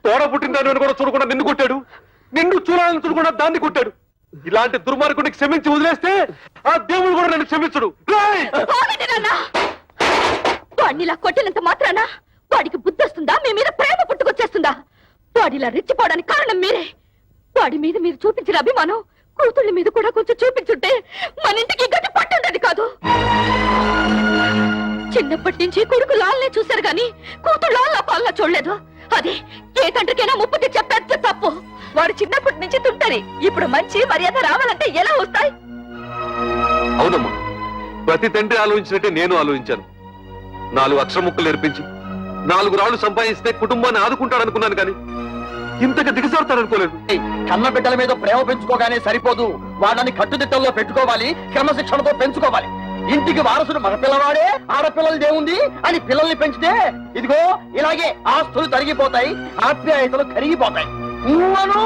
తోడ పుట్టిందని కూడా చూడకుండా నిన్ను కొట్టాడు. నిన్ను చూడాలని చూడకుండా దాన్ని కొట్టాడు. ఇలాంటి దుర్మార్గుడికి క్షమించి వదిలేస్తే ఆ దేవుడు కూడా నన్ను క్షమించడు. వాడినిలా కొట్టినంత మాత్రాన వాడికి బుద్ధి వస్తుందా? మీ మీద ప్రేమ పుట్టుకొచ్చేస్తుందా? వాడిలా రెచ్చిపోవడానికి కారణం మీరే. వాడి మీద మీరు చూపించిన అభిమానం కూతుళ్ళ మీద కూడా కొంచెం చూపించుంటే మన ఇంటికి గట్టి పట్టుండేది కాదు. చిన్నప్పటి నుంచి కొడుకు లాల్నే చూశారు గాని కూతురు లాల్లా పాల్లా చూడలేదు. అది ఏ తండ్రికైనా ముప్పు తెచ్చే పెద్ద తప్పు. వాడు చిన్నప్పటి నుంచి తుంటరి. ఇప్పుడు మంచి మర్యాద రావాలంటే ఎలా వస్తాయి? అవునమ్మా, ప్రతి తండ్రి ఆలోచించినట్టే నేను ఆలోచించాను. 4 అక్షర ముక్కలు నేర్పించి 4 రాళ్లు సంపాదిస్తే కుటుంబాన్ని ఆదుకుంటాడనుకున్నాను కానీ ఇంతగా దిగజారుతాడనుకోలేదు. కన్న బిడ్డల మీద ప్రేమ పెంచుకోగానే సరిపోదు. వాళ్ళని కట్టుదిట్టల్లో పెట్టుకోవాలి, క్రమశిక్షణతో పెంచుకోవాలి. ఇంటికి వారసుడు మన పిల్లవాడే, ఆడపిల్లలదేముంది అని పిల్లల్ని పెంచితే ఇదిగో ఇలాగే ఆస్తులు తరిగిపోతాయి, ఆప్యాయతలు కరిగిపోతాయి. ఊహను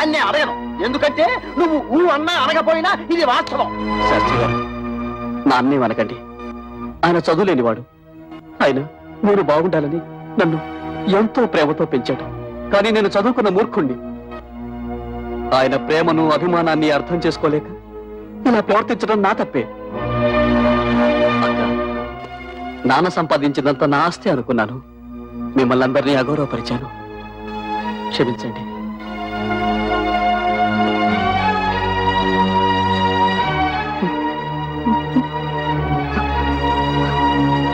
అన్నీ అడగను, ఎందుకంటే నువ్వు ఊ అన్నా అనకపోయినా ఇది వాస్తవం. శాస్త్రి గారు, నాన్నే అనకండి. ఆయన చదువులేనివాడు. ఆయన నేను బాగుండాలని నన్ను ఎంతో ప్రేమతో పెంచాడు. కానీ నేను చదువుకున్న మూర్ఖుణ్ణి. ఆయన ప్రేమను అభిమానాన్ని అర్థం చేసుకోలేక ఇలా ప్రవర్తించడం నా తప్పే. నాన్న సంపాదించినంత నా ఆస్తి అనుకున్నాను. మిమ్మల్ని అందరినీ అగౌరవపరిచాను. క్షమించండి.